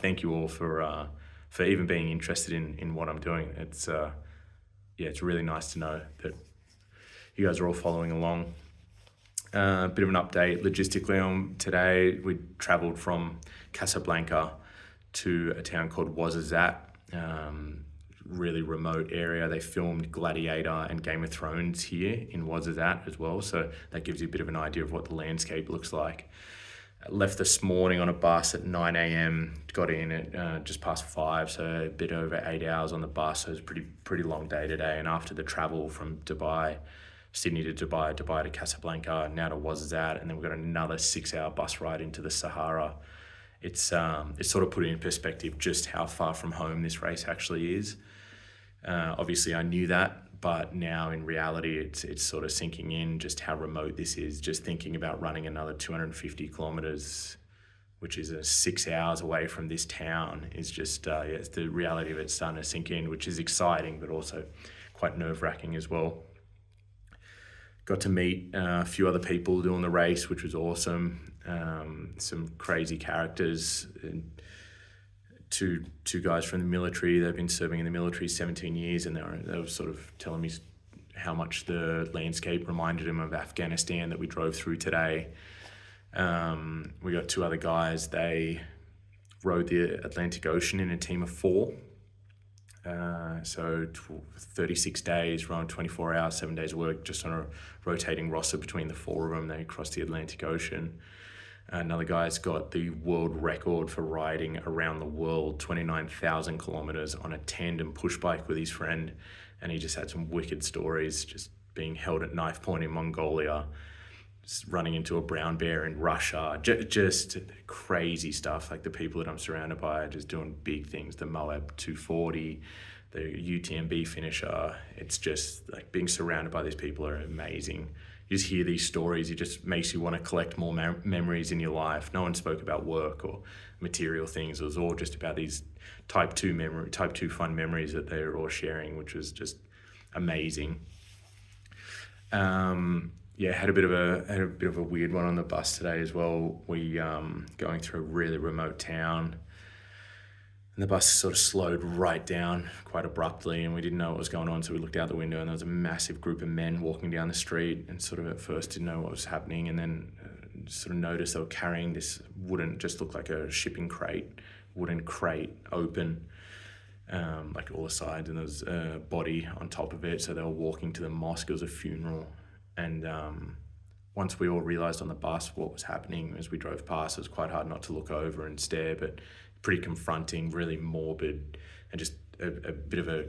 thank you all for even being interested in what I'm doing. It's really nice to know that you guys are all following along. A bit of an update logistically on today. We travelled from Casablanca to a town called Ouarzazate, really remote area. They filmed Gladiator and Game of Thrones here in Ouarzazate as well, so that gives you a bit of an idea of what the landscape looks like. Left this morning on a bus at 9 a.m, got in at just past 5, so a bit over 8 hours on the bus. So it was a pretty long day today, and after the travel from Sydney to Dubai to Casablanca, now to Ouarzazate, and then we've got another 6-hour bus ride into the Sahara. It's sort of put in perspective just how far from home this race actually is. Obviously I knew that, but now in reality it's sort of sinking in just how remote this is. Just thinking about running another 250 kilometers, which is 6 hours away from this town, is just, it's the reality of it starting to sink in, which is exciting, but also quite nerve-wracking as well. Got to meet a few other people doing the race, which was awesome. Some crazy characters. Two guys from the military. They've been serving in the military 17 years, and they were sort of telling me how much the landscape reminded them of Afghanistan that we drove through today. We got 2 other guys. They rode the Atlantic Ocean in a team of 4. So 36 days, run 24 hours, 7 days work, just on a rotating roster between the 4 of them. They crossed the Atlantic Ocean. Another guy's got the world record for riding around the world, 29,000 kilometers on a tandem push bike with his friend. And he just had some wicked stories, just being held at knife point in Mongolia, just running into a brown bear in Russia, just crazy stuff. Like the people that I'm surrounded by are just doing big things. The Moab 240, the UTMB finisher. It's just like being surrounded by these people are amazing. You just hear these stories, it just makes you want to collect more memories in your life. No one spoke about work or material things. It was all just about these type 2 fun memories that they were all sharing, which was just amazing. Had a bit of a weird one on the bus today as well. We going through a really remote town, and the bus sort of slowed right down quite abruptly, and we didn't know what was going on, so we looked out the window and there was a massive group of men walking down the street, and sort of at first didn't know what was happening, and then sort of noticed they were carrying this just looked like a shipping wooden crate open, like all the sides, and there was a body on top of it. So they were walking to the mosque. It was a funeral. And once we all realised on the bus what was happening as we drove past, it was quite hard not to look over and stare, but pretty confronting, really morbid, and just a bit of a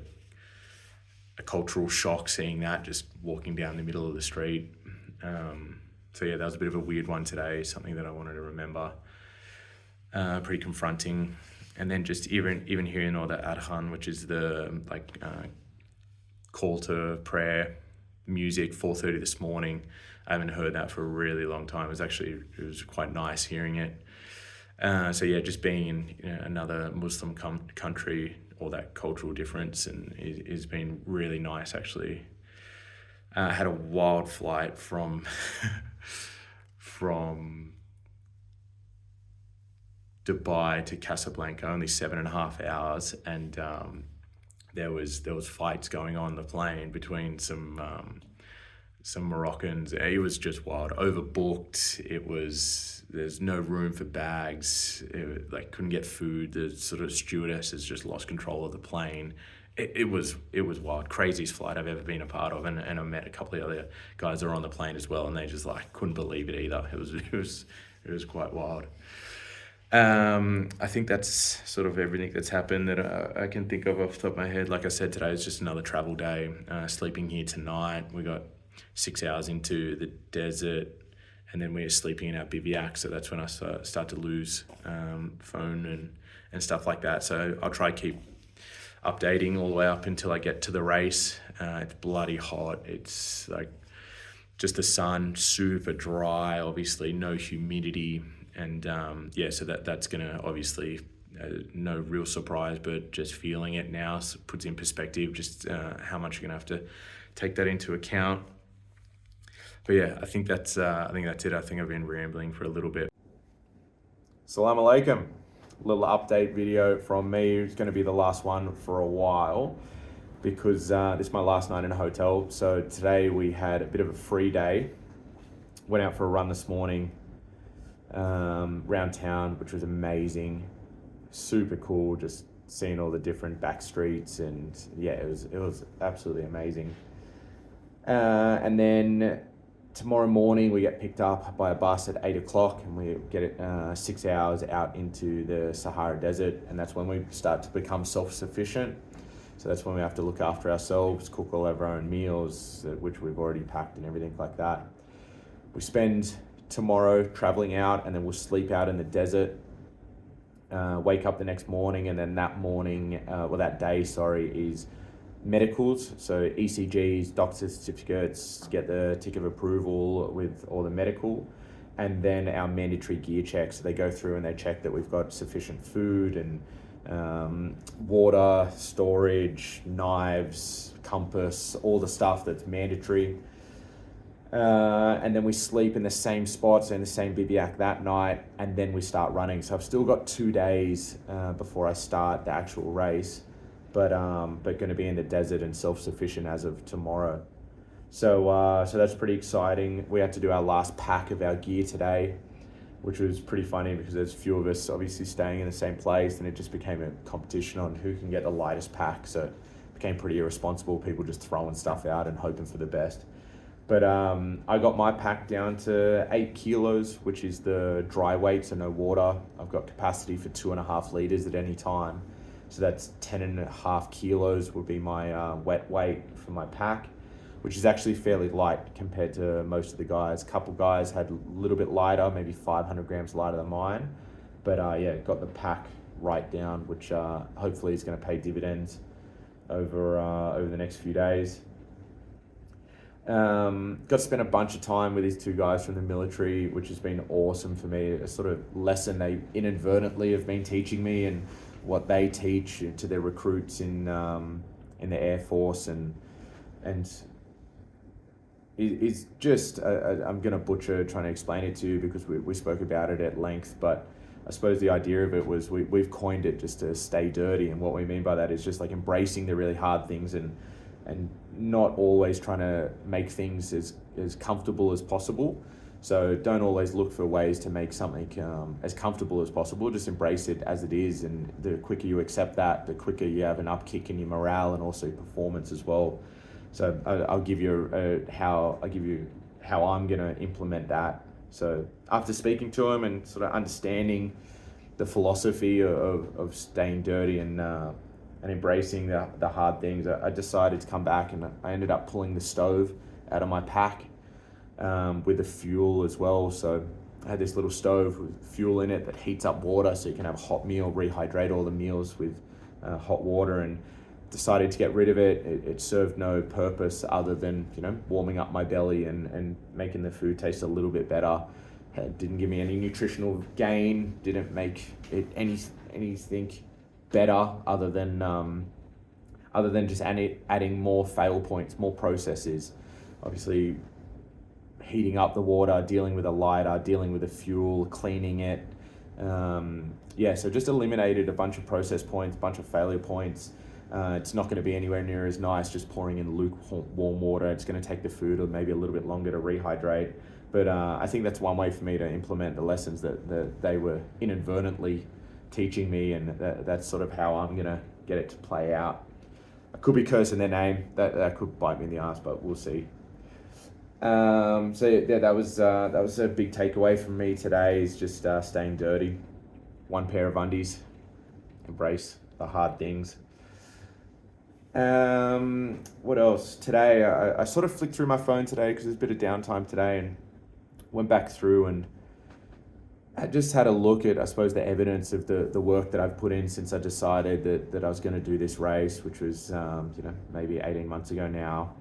cultural shock seeing that, just walking down the middle of the street. That was a bit of a weird one today, something that I wanted to remember. Pretty confronting. And then just even hearing all the adhan, which is the call to prayer music, 4:30 this morning. I haven't heard that for a really long time. It was quite nice hearing it. Just being in another Muslim country, all that cultural difference, and it's been really nice actually. I had a wild flight from Dubai to Casablanca, only 7.5 hours, and there was fights going on the plane between some Moroccans. It was just wild, overbooked. There's no room for bags. Couldn't get food. The sort of stewardesses just lost control of the plane. It was wild, craziest flight I've ever been a part of, and I met a couple of other guys that were on the plane as well, and they just couldn't believe it either. It was quite wild. I think that's sort of everything that's happened that I can think of off the top of my head. Like I said, today is just another travel day. Sleeping here tonight. We got 6 hours into the desert, and then we're sleeping in our bivouac. So that's when I start to lose phone and stuff like that. So I'll try to keep updating all the way up until I get to the race. It's bloody hot. It's just the sun, super dry, obviously no humidity. And so that's gonna obviously no real surprise, but just feeling it now puts in perspective just how much you're gonna have to take that into account. But yeah, I think that's it. I think I've been rambling for a little bit. Assalamu alaikum. little update video from me. It's going to be the last one for a while because this is my last night in a hotel. So today we had a bit of a free day. Went out for a run this morning around town, which was amazing. Super cool, just seeing all the different back streets, and yeah, it was absolutely amazing. And then tomorrow morning we get picked up by a bus at 8 o'clock, and we get it 6 hours out into the Sahara Desert, and that's when we start to become self-sufficient. So that's when we have to look after ourselves, cook all of our own meals, which we've already packed and everything like that. We spend tomorrow traveling out, and then we'll sleep out in the desert, wake up the next morning, and then that morning, that day, is medicals. So ECGs, doctor's certificates, get the tick of approval with all the medical, and then our mandatory gear checks. So they go through and they check that we've got sufficient food and water, storage, knives, compass, all the stuff that's mandatory. And then we sleep in the same spots, in the same bivouac that night, and then we start running. So I've still got 2 days before I start the actual race, but going to be in the desert and self-sufficient as of tomorrow. So that's pretty exciting. We had to do our last pack of our gear today, which was pretty funny because there's a few of us obviously staying in the same place, and it just became a competition on who can get the lightest pack. So it became pretty irresponsible, people just throwing stuff out and hoping for the best. But I got my pack down to 8 kilos, which is the dry weight, so no water. I've got capacity for 2.5 liters at any time. So that's 10.5 kilos would be my wet weight for my pack, which is actually fairly light compared to most of the guys. A couple guys had a little bit lighter, maybe 500 grams lighter than mine. But got the pack right down, which hopefully is going to pay dividends over the next few days. Got to spend a bunch of time with these 2 guys from the military, which has been awesome for me. A sort of lesson they inadvertently have been teaching me, and what they teach to their recruits in the Air Force, and it's just I'm gonna butcher trying to explain it to you because we spoke about it at length, but I suppose the idea of it was we've coined it just to stay dirty, and what we mean by that is just like embracing the really hard things and not always trying to make things as comfortable as possible. So don't always look for ways to make something as comfortable as possible. Just embrace it as it is, and the quicker you accept that, the quicker you have an upkick in your morale and also performance as well. So I'll give you how I'm gonna implement that. So after speaking to him and sort of understanding the philosophy of staying dirty and embracing the hard things, I decided to come back, and I ended up pulling the stove out of my pack with the fuel as well. So I had this little stove with fuel in it that heats up water so you can have a hot meal, rehydrate all the meals with hot water, and decided to get rid of it. It served no purpose other than, warming up my belly and making the food taste a little bit better. It didn't give me any nutritional gain, didn't make it anything better other than just adding more fail points, more processes. Obviously, heating up the water, dealing with a lighter, dealing with the fuel, cleaning it. So just eliminated a bunch of process points, a bunch of failure points. It's not going to be anywhere near as nice just pouring in lukewarm water. It's going to take the food or maybe a little bit longer to rehydrate. But I think that's one way for me to implement the lessons that they were inadvertently teaching me, and that's sort of how I'm going to get it to play out. I could be cursing their name. That could bite me in the ass, but we'll see. That was a big takeaway from me today, is just staying dirty. One pair of undies. Embrace the hard things. What else? Today, I sort of flicked through my phone today because there's a bit of downtime today, and went back through and I just had a look at, I suppose, the evidence of the work that I've put in since I decided that I was going to do this race, which was, maybe 18 months ago now.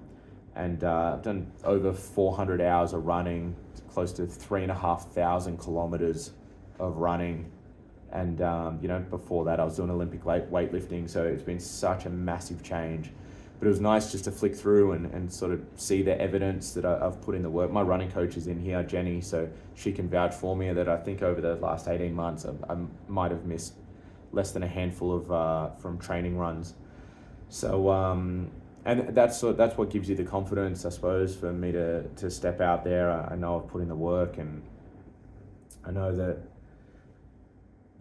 And I've done over 400 hours of running, close to 3,500 kilometers of running. And, before that I was doing Olympic weightlifting. So it's been such a massive change. But it was nice just to flick through and sort of see the evidence that I've put in the work. My running coach is in here, Jenny, so she can vouch for me that I think over the last 18 months I might have missed less than a handful of from training runs. So and that's what gives you the confidence, I suppose, for me to step out there. I know I've put in the work, and I know that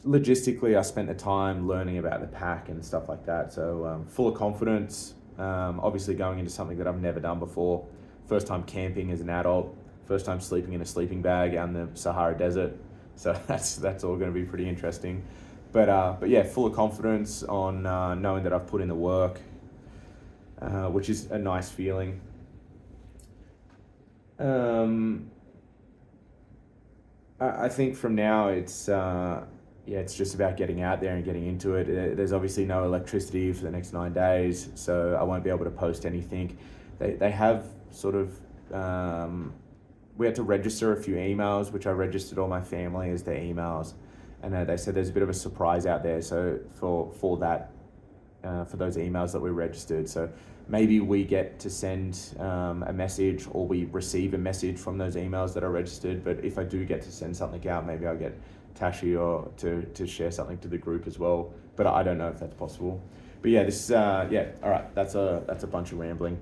logistically I spent the time learning about the pack and stuff like that. So full of confidence. Obviously going into something that I've never done before. First time camping as an adult. First time sleeping in a sleeping bag out in the Sahara Desert. So that's all going to be pretty interesting. But yeah, full of confidence on knowing that I've put in the work, which is a nice feeling. I think from now it's just about getting out there and getting into it. There's obviously no electricity for the next 9 days, so I won't be able to post anything. They have sort of we had to register a few emails, which I registered all my family as their emails, and they said there's a bit of a surprise out there. So for that, for those emails that we registered, so maybe we get to send a message, or we receive a message from those emails that are registered. But if I do get to send something out, maybe I'll get Tashi or to share something to the group as well. But I don't know if that's possible. But yeah, this is all right. That's a bunch of rambling.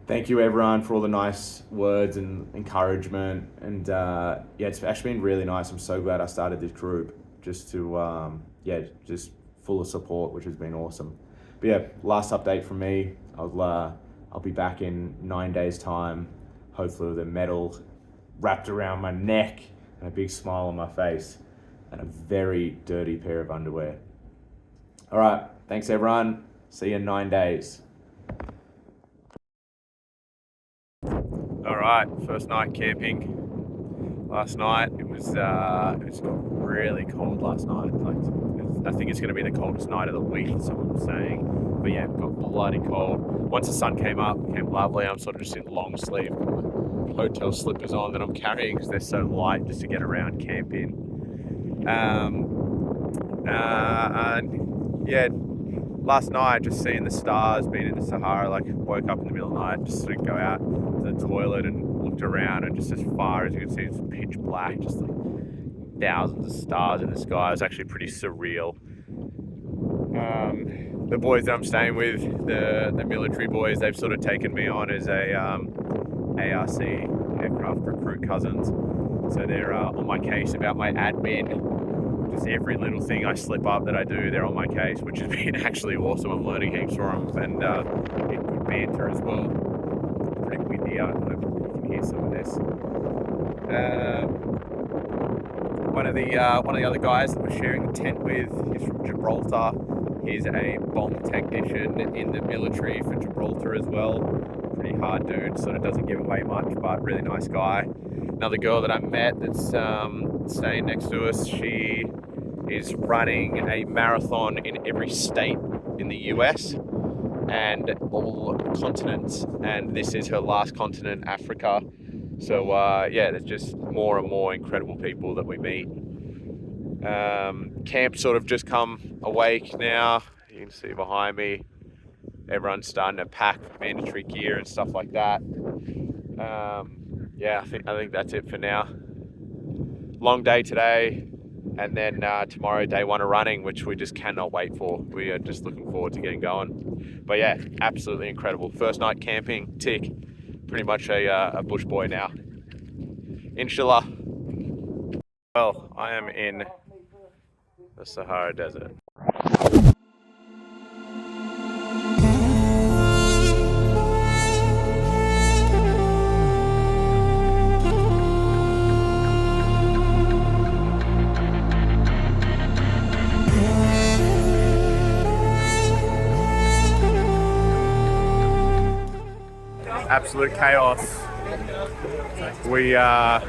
Thank you everyone for all the nice words and encouragement. And it's actually been really nice. I'm so glad I started this group just to just full of support, which has been awesome. But yeah, last update from me. I'll be back in 9 days' time, hopefully with a medal wrapped around my neck and a big smile on my face and a very dirty pair of underwear. All right, thanks everyone. See you in 9 days. All right, first night camping. Last night it got really cold last night. I think it's going to be the coldest night of the week, someone's saying. But yeah, it got bloody cold. Once the sun came up, it became lovely. I'm sort of just in long sleeve, hotel slippers on that I'm carrying because they're so light just to get around camping. And yeah, last night just seeing the stars, being in the Sahara, woke up in the middle of the night, just sort of go out to the toilet and looked around, and just as far as you can see, it's pitch black, just thousands of stars in the sky. It was actually pretty surreal. The boys that I'm staying with, the military boys, they've sort of taken me on as a ARC, aircraft recruit cousins. So they're on my case about my admin. Just every little thing I slip up that I do, they're on my case, which has been actually awesome. I'm learning heaps from them, and good banter as well. Pretty windy out. I hope you can hear some of this. One of the other guys that we're sharing the tent with is from Gibraltar. He's a bomb technician in the military for Gibraltar as well. Pretty hard dude, sort of doesn't give away much, but really nice guy. Another girl that I met that's staying next to us, she is running a marathon in every state in the US and all continents, and this is her last continent, Africa. So there's just more and more incredible people that we meet. Camp sort of just come awake now. You can see behind me, everyone's starting to pack mandatory gear and stuff like that. I think that's it for now. Long day today, and then tomorrow, day one of running, which we just cannot wait for. We are just looking forward to getting going. But yeah, absolutely incredible. First night camping, tick. Pretty much a bush boy now. Inshallah. Well, I am in the Sahara Desert. Absolute chaos. We had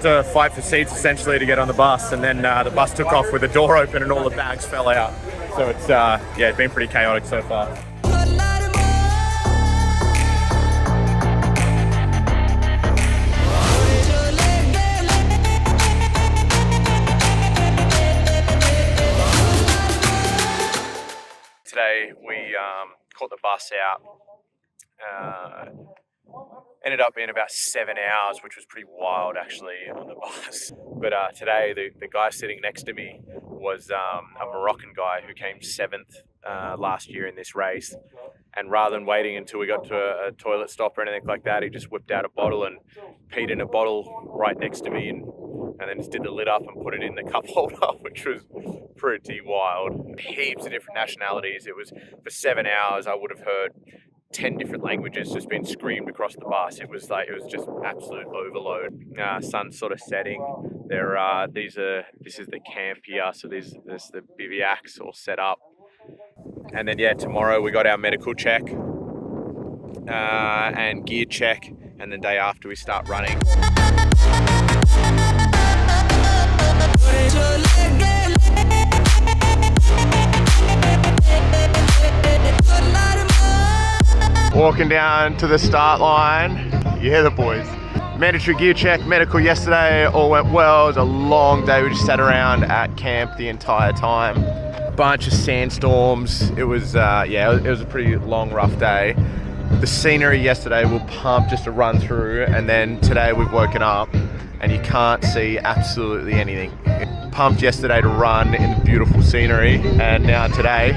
to fight for seats essentially to get on the bus, and then the bus took off with the door open and all the bags fell out. So it's it's been pretty chaotic so far. Today we caught the bus out Ended up being about 7 hours, which was pretty wild actually on the bus. But today, the guy sitting next to me was a Moroccan guy who came 7th last year in this race. And rather than waiting until we got to a toilet stop or anything like that, he just whipped out a bottle and peed in a bottle right next to me, and then just did the lid up and put it in the cup holder, which was pretty wild. Heaps of different nationalities. It was, for 7 hours, I would have heard 10 different languages just being screamed across the bus. It was just absolute overload. Sun's sort of setting. This is the camp here. So there's the bivouacs all set up. And then tomorrow we got our medical check and gear check, and the day after we start running. Walking down to the start line, you hear the boys. Mandatory gear check, medical yesterday, all went well. It was a long day. We just sat around at camp the entire time. Bunch of sandstorms. It was it was a pretty long, rough day. The scenery yesterday will pump just to run through, and then today we've woken up and you can't see absolutely anything. Pumped yesterday to run in the beautiful scenery, and now today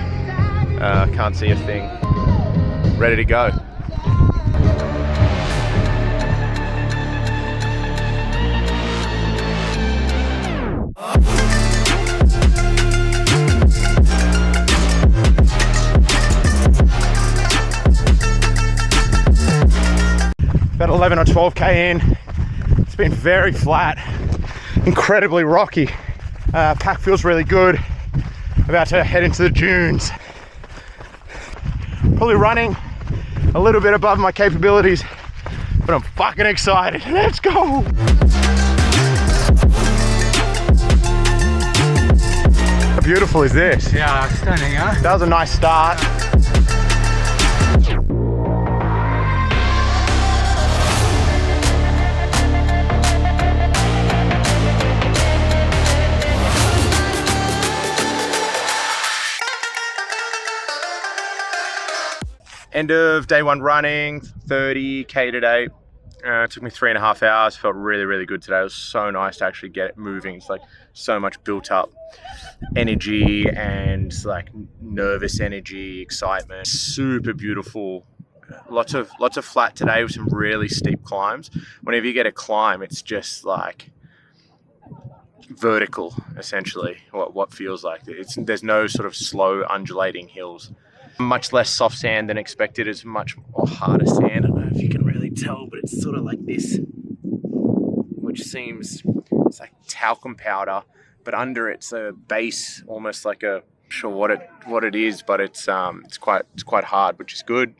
can't see a thing. Ready to go. About 11 or 12k in. It's been very flat, incredibly rocky. Pack feels really good. About to head into the dunes. Probably running a little bit above my capabilities, but I'm fucking excited. Let's go. How beautiful is this? Yeah, stunning, huh? That was a nice start. End of day one running, 30k today. It took me 3.5 hours. Felt really, really good today. It was so nice to actually get it moving. It's like so much built up energy and like nervous energy, excitement. Super beautiful. Lots of flat today with some really steep climbs. Whenever you get a climb, it's just like vertical, essentially. What feels like there's no sort of slow undulating hills. Much less soft sand than expected. It's much more harder sand. I don't know if you can really tell, but it's sort of like this, which seems, it's like talcum powder, but under it's a base, almost like a, I'm not sure what it is, but it's quite hard, which is good.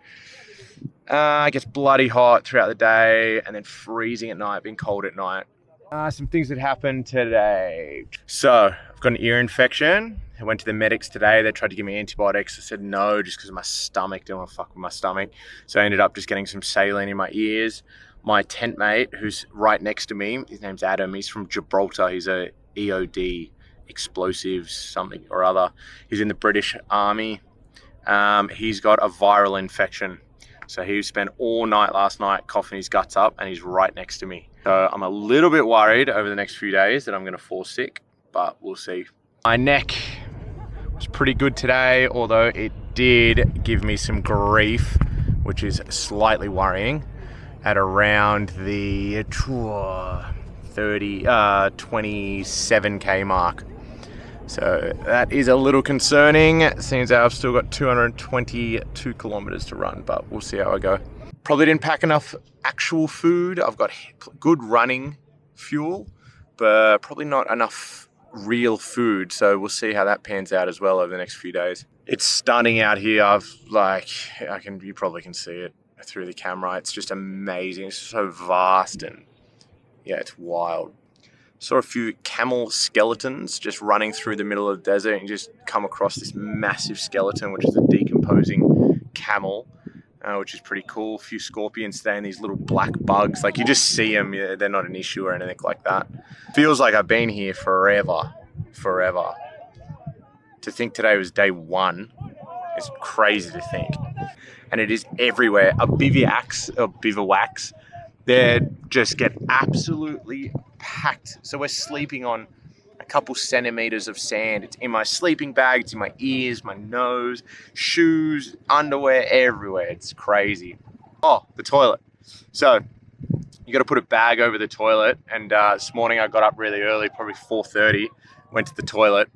It gets bloody hot throughout the day, and then freezing at night, being cold at night. Some things that happened today. So I've got an ear infection. I went to the medics today. They tried to give me antibiotics. I said no, just because of my stomach. Didn't want to fuck with my stomach. So I ended up just getting some saline in my ears. My tent mate, who's right next to me, his name's Adam. He's from Gibraltar. He's a EOD, explosives something or other. He's in the British Army. He's got a viral infection. So he spent all night last night coughing his guts up, and he's right next to me. So I'm a little bit worried over the next few days that I'm going to fall sick, but we'll see. My neck was pretty good today, although it did give me some grief, which is slightly worrying, at around the 27k mark. So that is a little concerning. It seems I've still got 222 kilometers to run, but we'll see how I go. Probably didn't pack enough actual food. I've got good running fuel, but probably not enough real food. So we'll see how that pans out as well over the next few days. It's stunning out here. You probably can see it through the camera. It's just amazing. It's so vast, and yeah, it's wild. Saw a few camel skeletons just running through the middle of the desert, and just come across this massive skeleton, which is a decomposing camel, which is pretty cool. A few scorpions today, and these little black bugs. Like, you just see them. Yeah, they're not an issue or anything like that. Feels like I've been here forever. To think today was day one is crazy to think. And it is everywhere. Bivouacs they just get absolutely packed. So we're sleeping on a couple centimeters of sand. It's in my sleeping bag, it's in my ears, my nose, shoes, underwear, everywhere. It's crazy. Oh, the toilet. So you got to put a bag over the toilet. And this morning I got up really early, probably 4:30, went to the toilet,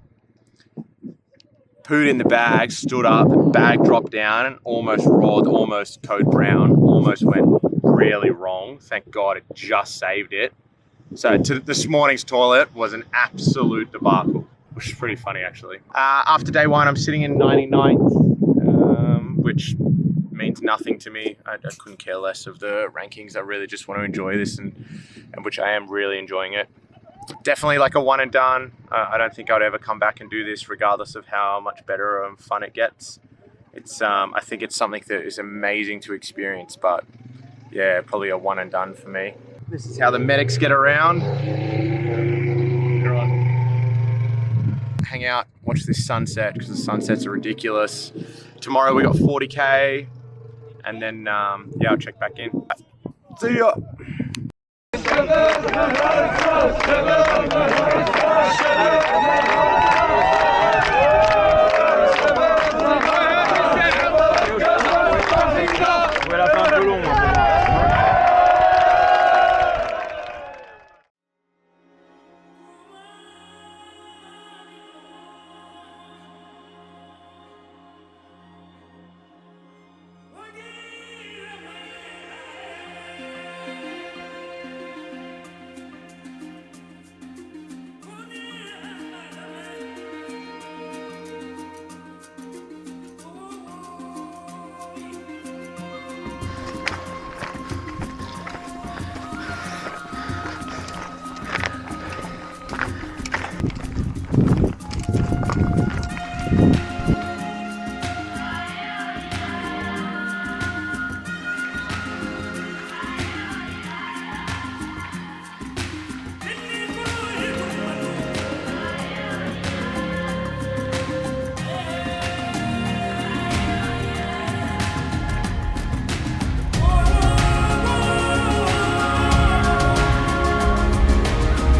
pooed in the bag, stood up, the bag dropped down and almost roared, almost code brown, almost went really wrong. Thank God it just saved it. So this morning's toilet was an absolute debacle, which is pretty funny actually. After day one, I'm sitting in 99th, which means nothing to me. I couldn't care less of the rankings. I really just want to enjoy this, and which I am really enjoying it. Definitely like a one and done. I don't think I'd ever come back and do this regardless of how much better and fun it gets. It's I think it's something that is amazing to experience, but yeah, probably a one and done for me. This is how the medics get around. Hang out, watch this sunset, because the sunsets are ridiculous. Tomorrow we got 40K, and then yeah, I'll check back in. See ya.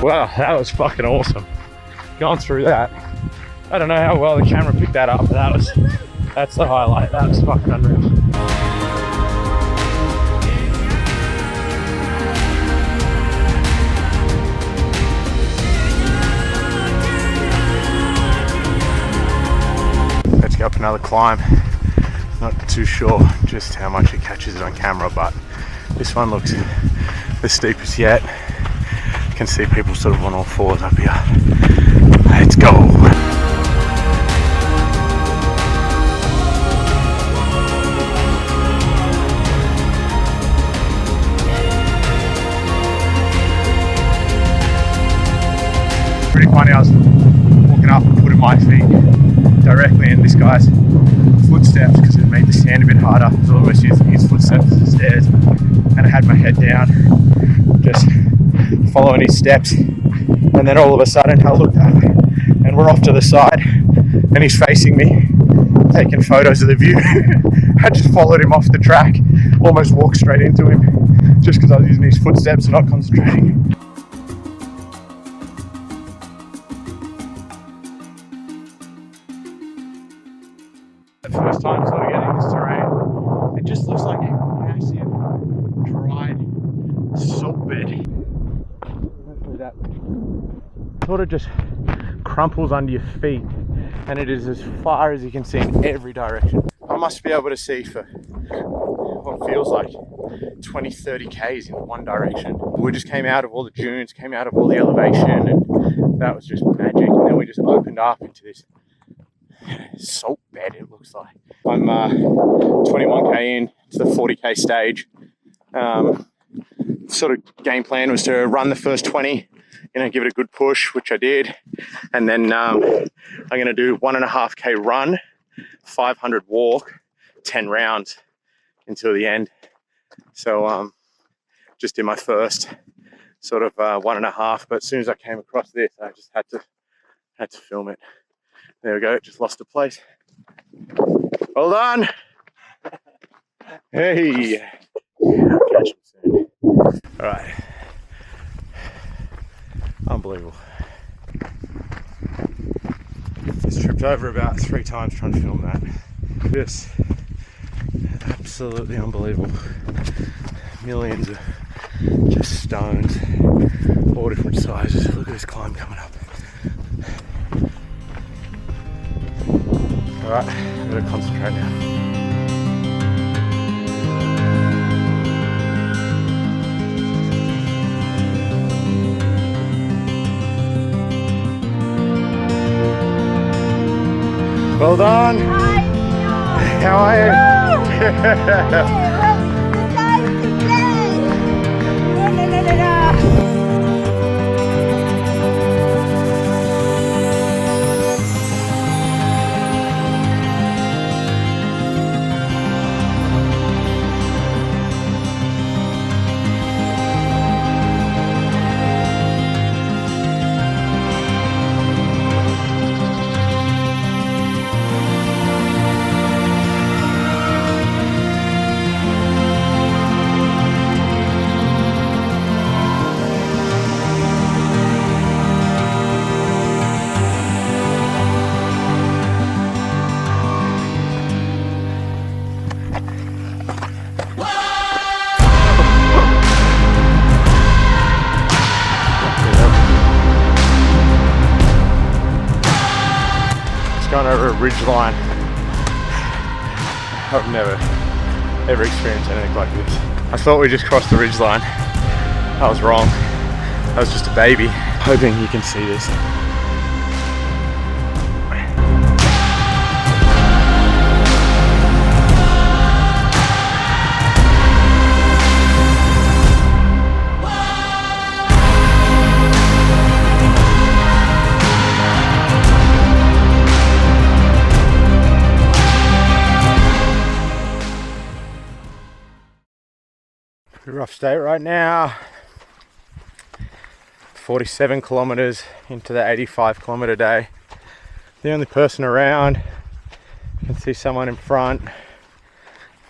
Wow, that was fucking awesome. Going through that. I don't know how well the camera picked that up, but that's the highlight. That was fucking unreal. Let's go up another climb. Not too sure just how much it catches it on camera, but this one looks the steepest yet. Can see people sort of on all fours up here. Let's go. Pretty funny, I was walking up and putting my feet directly in this guy's footsteps because it made the sand a bit harder. I was almost using his footsteps as the stairs, and I had my head down, just following his steps, and then all of a sudden I looked up and we're off to the side and he's facing me, taking photos of the view. I just followed him off the track, almost walked straight into him just because I was using his footsteps and not concentrating. The first time sort of getting this terrain, it just looks like a massive dried salt bed. That sort of just crumples under your feet, and it is as far as you can see in every direction. I must be able to see for what feels like 20-30 k's in one direction. We just came out of all the dunes, came out of all the elevation, and that was just magic. And then we just opened up into this salt bed, it looks like. I'm 21k in to the 40k stage. Sort of game plan was to run the first 20, give it a good push, which I did, and then I'm going to do 1.5k run, 500 walk, 10 rounds until the end. So just did my first sort of 1.5, but as soon as I came across this, I just had to film it. There we go, just lost a place. Well done. Hey. I'll catch him soon. All right. Unbelievable. Just tripped over about 3 times trying to film that. Just absolutely unbelievable. Millions of just stones, all different sizes. Look at this climb coming up. All right, I'm gonna concentrate now. Well done. Hi. How are you? Going over a ridge line. I've never ever experienced anything like this. I thought we just crossed the ridge line. I was wrong. I was just a baby. Hoping you can see this. Rough state right now. 47 kilometers into the 85 kilometer day. The only person around, you can see someone in front,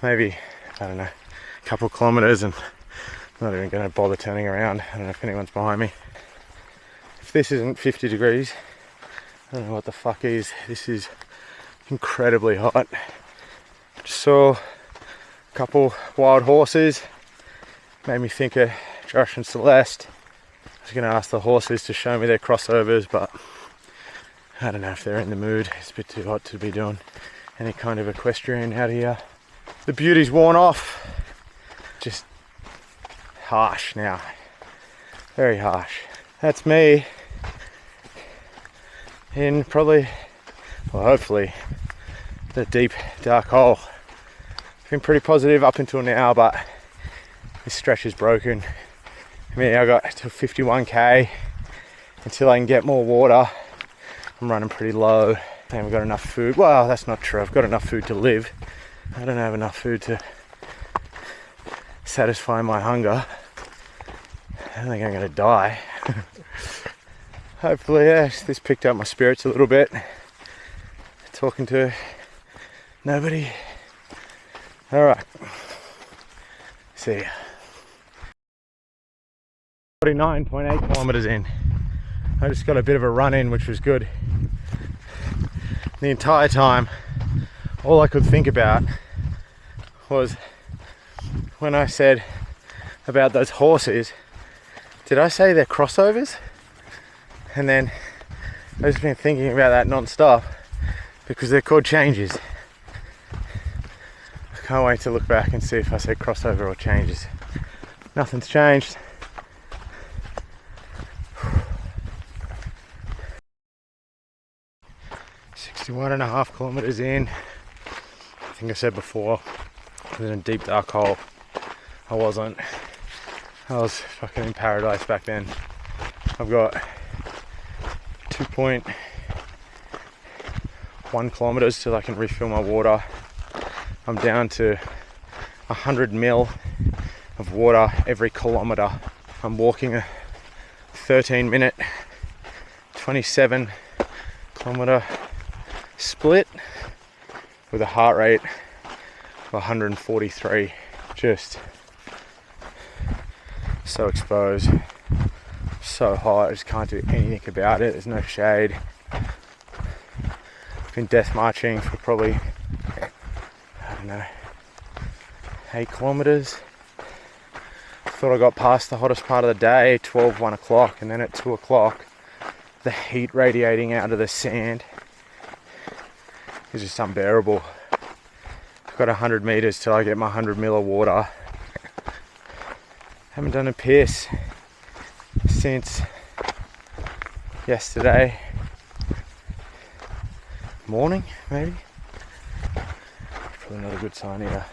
maybe, I don't know, a couple of kilometers, and I'm not even going to bother turning around. I don't know if anyone's behind me. If this isn't 50 degrees, I don't know what the fuck is. This is incredibly hot. Just saw a couple wild horses. Made me think of Josh and Celeste. I was going to ask the horses to show me their crossovers, but I don't know if they're in the mood. It's a bit too hot to be doing any kind of equestrian out here. The beauty's worn off. Just harsh now. Very harsh. That's me in probably, well, hopefully, the deep dark hole. Been pretty positive up until now, but this stretch is broken. I mean, I got to 51k. Until I can get more water, I'm running pretty low. I haven't got enough food. Well, that's not true. I've got enough food to live. I don't have enough food to satisfy my hunger. I don't think I'm gonna die. Hopefully, yeah, this picked up my spirits a little bit. Talking to nobody. All right. See ya. 49.8 kilometers in. I just got a bit of a run in, which was good. The entire time, all I could think about was when I said about those horses, did I say they're crossovers? And then I've just been thinking about that non-stop because they're called changes. I can't wait to look back and see if I said crossover or changes. Nothing's changed. One and a half kilometers in. I think I said before, I was in a deep dark hole. I wasn't. I was fucking in paradise back then. I've got 2.1 kilometers till I can refill my water. I'm down to 100 mil of water every kilometer. I'm walking a 13-minute, 27 kilometer split with a heart rate of 143. Just So exposed, so hot, I just can't do anything about it. There's no shade. I've been death marching for probably, I don't know, 8 kilometers. Thought I got past the hottest part of the day, 12, 1 o'clock, and then at 2 o'clock, the heat radiating out of the sand is just unbearable. I've got 100 meters till I get my 100 ml of water. Haven't done a piss since yesterday morning, maybe. Probably not a good sign either.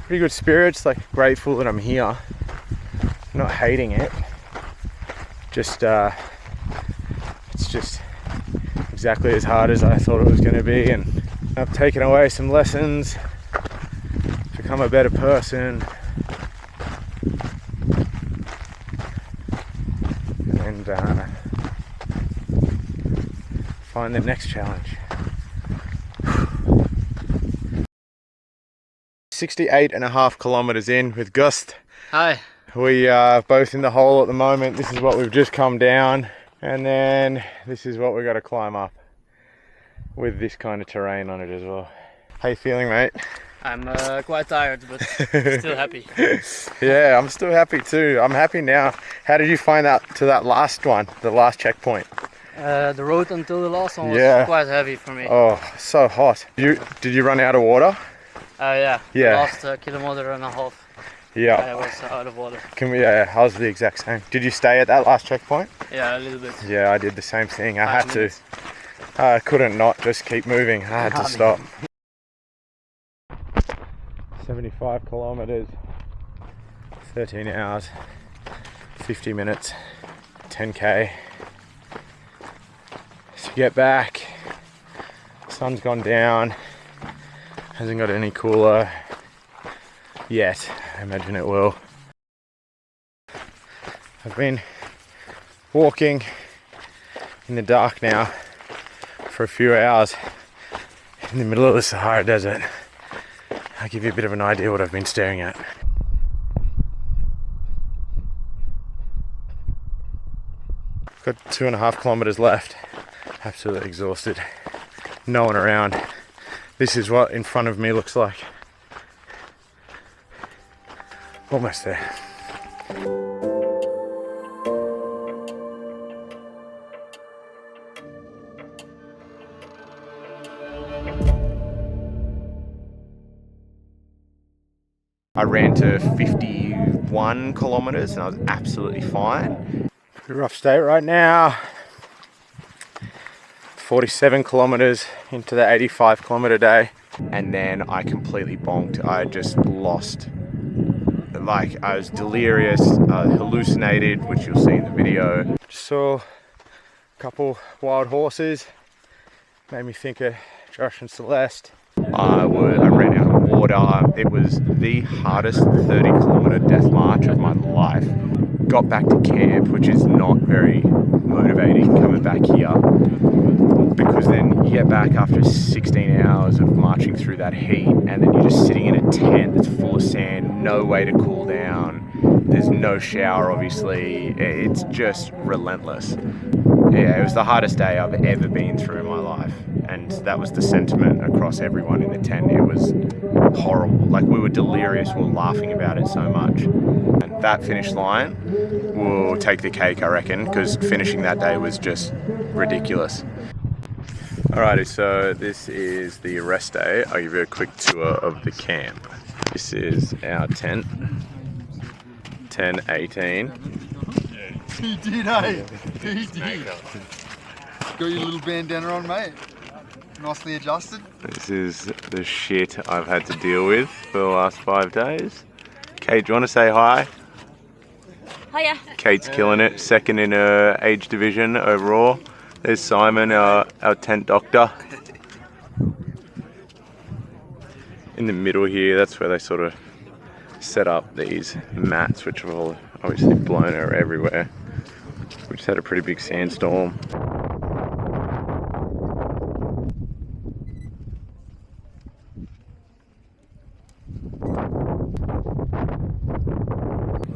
Pretty good spirits, like grateful that I'm here. Not hating it. Just it's just exactly as hard as I thought it was going to be, and I've taken away some lessons, become a better person, and find the next challenge. 68.5 kilometers in with Gust. Hi. We are both in the hole at the moment. This is what we've just come down, and then this is what we got to climb up with this kind of terrain on it as well. How you feeling, mate? I'm quite tired, but still happy. Yeah, I'm still happy too. I'm happy now. How did you find out to that last one, the last checkpoint? The road until the last one was quite heavy for me. Oh, so hot. Did you run out of water? Yeah. Yeah. The last kilometer and a half. Yeah. I was out of water. I was the exact same. Did you stay at that last checkpoint? Yeah, a little bit. Yeah, I did the same thing. I had 5 minutes. to. I couldn't not just keep moving. I had to stop. 75 kilometers, 13 hours, 50 minutes, 10k. To get back, sun's gone down, hasn't got any cooler yet. I imagine it will. I've been walking in the dark now for a few hours in the middle of the Sahara Desert. I'll give you a bit of an idea what I've been staring at. Got 2.5 kilometers left. Absolutely exhausted. No one around. This is what in front of me looks like. Almost there. I ran to 51 kilometers and I was absolutely fine. Pretty rough state right now. 47 kilometers into the 85 kilometer day, and then I completely bonked. I just lost. Like, I was delirious, hallucinated, which you'll see in the video. Just saw a couple wild horses. Made me think of Josh and Celeste. I ran out of water. It was the hardest 30 kilometer death march of my life. Got back to camp, which is not very motivating coming back here, because then you get back after 16 hours of marching through that heat, and then you're just sitting in a tent that's full of sand, no way to cool down. There's no shower, obviously. It's just relentless. Yeah, it was the hardest day I've ever been through in my life, and that was the sentiment across everyone in the tent. It was horrible. Like, we were delirious, we were laughing about it so much. And that finish line will take the cake, I reckon, because finishing that day was just ridiculous. Alrighty, so this is the rest day. I'll give you a quick tour of the camp. This is our tent, 1018. He did, eh? He did. Got your little bandana on, mate. Nicely adjusted. This is the shit I've had to deal with for the last 5 days. Kate, do you want to say hi? Hiya. Kate's killing it, second in her age division overall. There's Simon, our tent doctor. In the middle here, that's where they sort of set up these mats, which have all obviously blown her everywhere. We just had a pretty big sandstorm.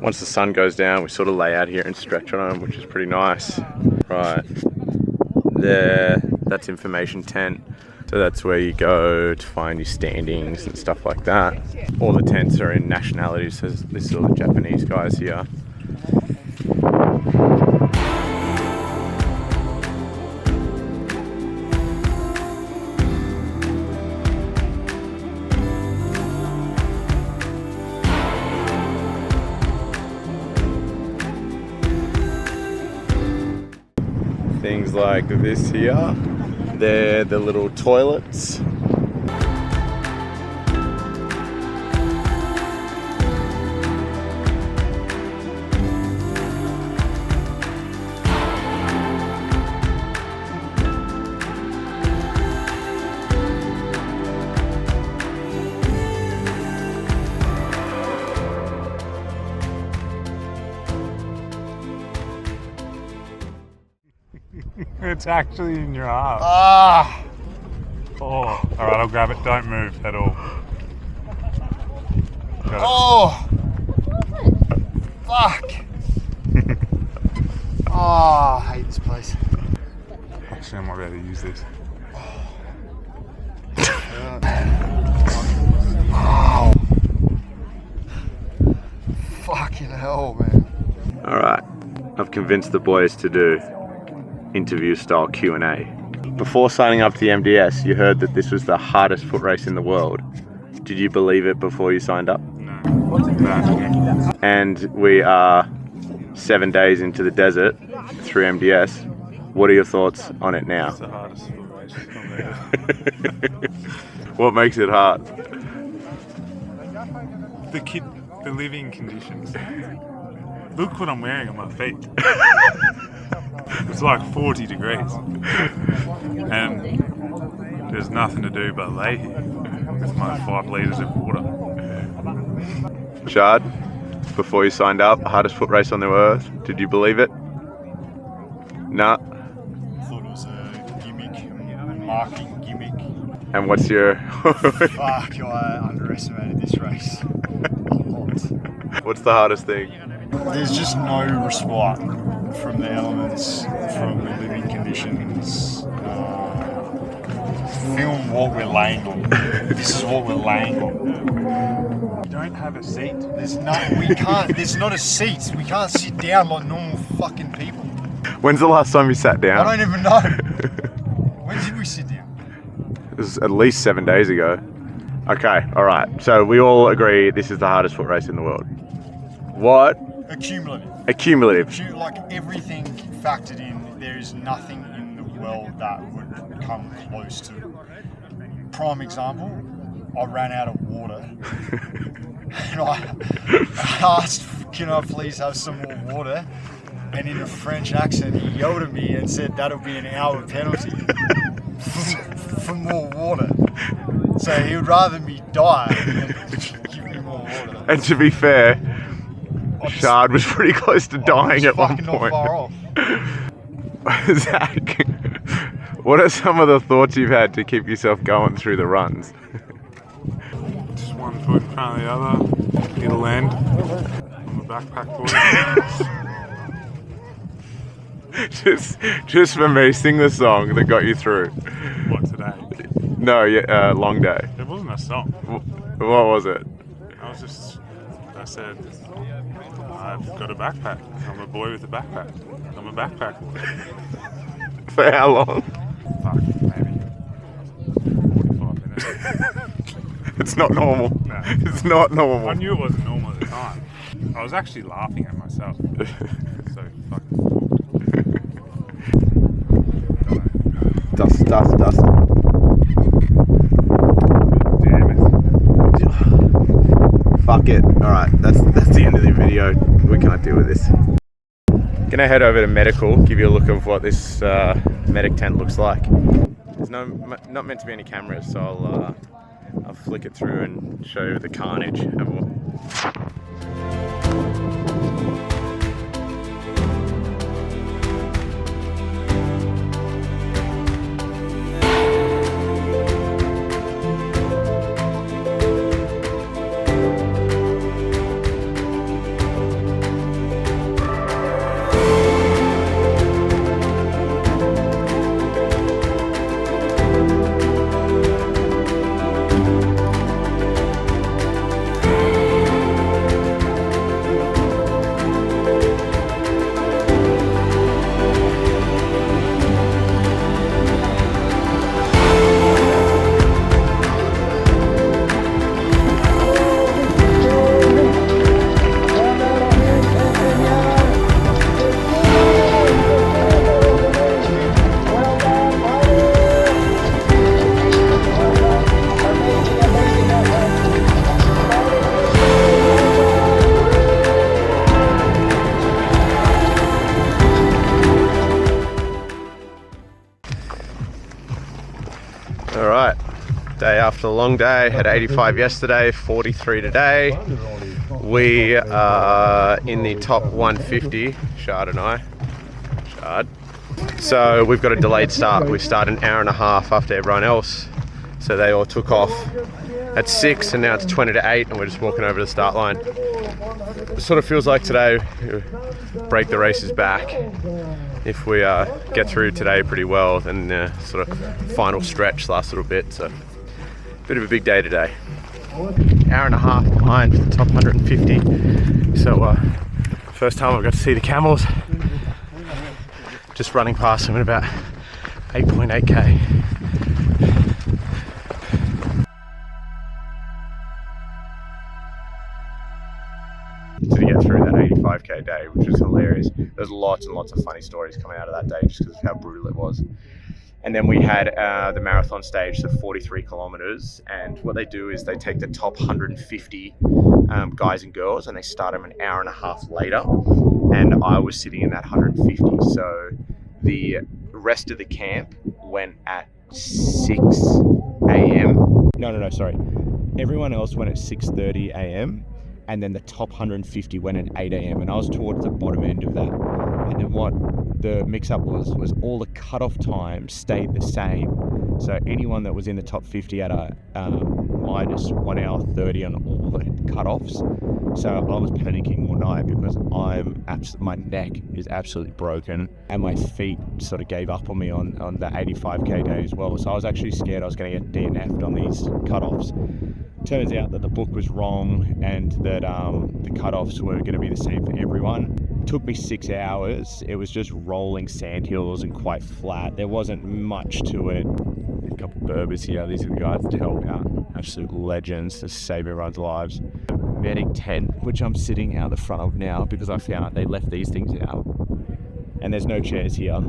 Once the sun goes down, we sort of lay out here and stretch on them, which is pretty nice. Right, there, that's information tent. So that's where you go to find your standings and stuff like that. All the tents are in nationalities, so this is all the Japanese guys here. Things like this here, they're the little toilets. It's actually in your arm. Ah! Oh, alright, I'll grab it. Don't move at all. Got it. Oh! Fuck! Oh, I hate this place. Actually, I might be able to use this. Wow. Fucking hell, man. Alright, I've convinced the boys to do interview style Q&A. Before signing up to the MDS, you heard that this was the hardest foot race in the world. Did you believe it before you signed up? No. And we are 7 days into the desert through MDS. What are your thoughts on it now? It's the hardest foot race on there. What makes it hard? The living conditions. Look what I'm wearing on my feet. It's like 40 degrees. And there's nothing to do but lay here with my 5 litres of water. Shard, before you signed up, hardest foot race on the earth, did you believe it? Nah. Thought it was a gimmick, a marketing gimmick. And what's your... Fuck, I underestimated this race a lot. What's the hardest thing? There's just no respite from the elements, from the living conditions. Film what we're laying on. This is what we're laying on. You don't have a seat. There's not a seat. We can't sit down like normal fucking people. When's the last time you sat down? I don't even know. When did we sit down? It was at least 7 days ago. Okay, alright. So we all agree this is the hardest foot race in the world. What? Accumulative. Like everything factored in, there is nothing in the world that would come close to. Prime example, I ran out of water. And I asked, can I please have some more water? And in a French accent, he yelled at me and said that'll be an hour penalty for more water. So he would rather me die than give me more water. And to be fair, Shard was pretty close to dying at one point. Not far off. Zach, what are some of the thoughts you've had to keep yourself going through the runs? Just one foot in front of the other. It'll end. I'm a backpack boy. just for me, sing the song that got you through. What, today? No, yeah, long day. It wasn't a song. What was it? I said, I've got a backpack. I'm a boy with a backpack. I'm a backpack boy. For how long? Fuck, maybe 45 minutes. It's not normal. No. It's not normal. I knew it wasn't normal at the time. I was actually laughing at myself. So fucking Dust. damn it. Fuck it. Alright, that's the end of the video. We can't deal with this. Gonna head over to medical, give you a look of what this medic tent looks like. There's not meant to be any cameras, so I'll flick it through and show you the carnage. All right, day after a long day. Had 85 yesterday, 43 today. We are in the top 150, Shard and I. Shard. So we've got a delayed start. We started an hour and a half after everyone else. So they all took off at 6 and now it's 20 to 8 and we're just walking over the start line. It sort of feels like today, break the races back. If we get through today pretty well, then the sort of final stretch last little bit. So bit of a big day today. Hour and a half behind for the top 150. So first time I've got to see the camels. Just running past them at about 8.8k. To get through that 85k day, which was hilarious. There's lots and lots of funny stories coming out of that day just because of how brutal it was. And then we had the marathon stage, so 43 kilometers. And what they do is they take the top 150 guys and girls and they start them an hour and a half later. And I was sitting in that 150. So the rest of the camp went at 6 a.m. No, sorry. Everyone else went at 6:30 a.m. and then the top 150 went at 8 a.m. and I was towards the bottom end of that. And then what the mix-up was all the cutoff times stayed the same. So anyone that was in the top 50 had a minus 1 hour 30 on all the cutoffs. So I was panicking all night because my neck is absolutely broken and my feet sort of gave up on me on the 85k day as well. So I was actually scared I was going to get DNF'd on these cutoffs. Turns out that the book was wrong and that the cutoffs were going to be the same for everyone. It took me 6 hours. It was just rolling sandhills and quite flat. There wasn't much to it. A couple of Berbers here. These are the guys to help out. Absolute legends to save everyone's lives. Medic tent, which I'm sitting out the front of now because I found out they left these things out. And there's no chairs here.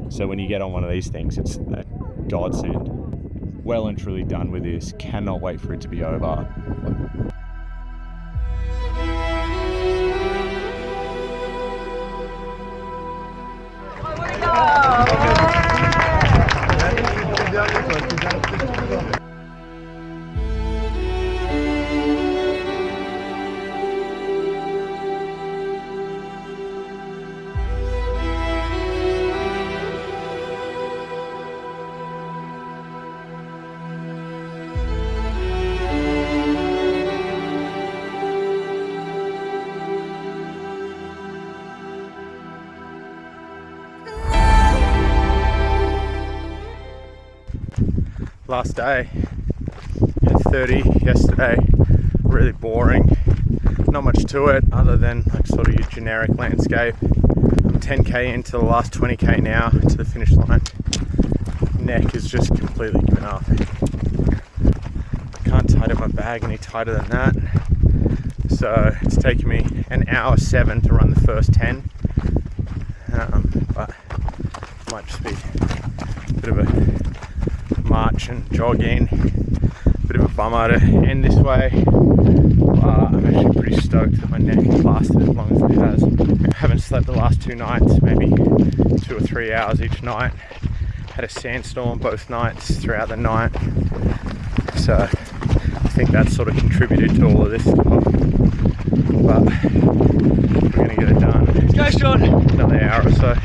So when you get on one of these things, it's a godsend. Well and truly done with this. Cannot wait for it to be over. Last day, had 30 yesterday, really boring, not much to it other than like sort of your generic landscape. I'm 10k into the last 20k now to the finish line. Neck is just completely given up. Can't tighten my bag any tighter than that. So it's taken me an hour 7 to run the first 10, but it might just be a bit of a march and jog in. Bit of a bummer to end this way, but I'm actually pretty stoked that my neck has lasted as long as it has. I haven't slept the last 2 nights, maybe 2 or 3 hours each night. Had a sandstorm both nights throughout the night, so I think that sort of contributed to all of this stuff, but we're going to get it done. Go, Sean! Another hour or so.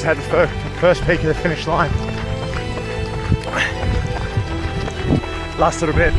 Had the first peak of the finish line. Last little bit.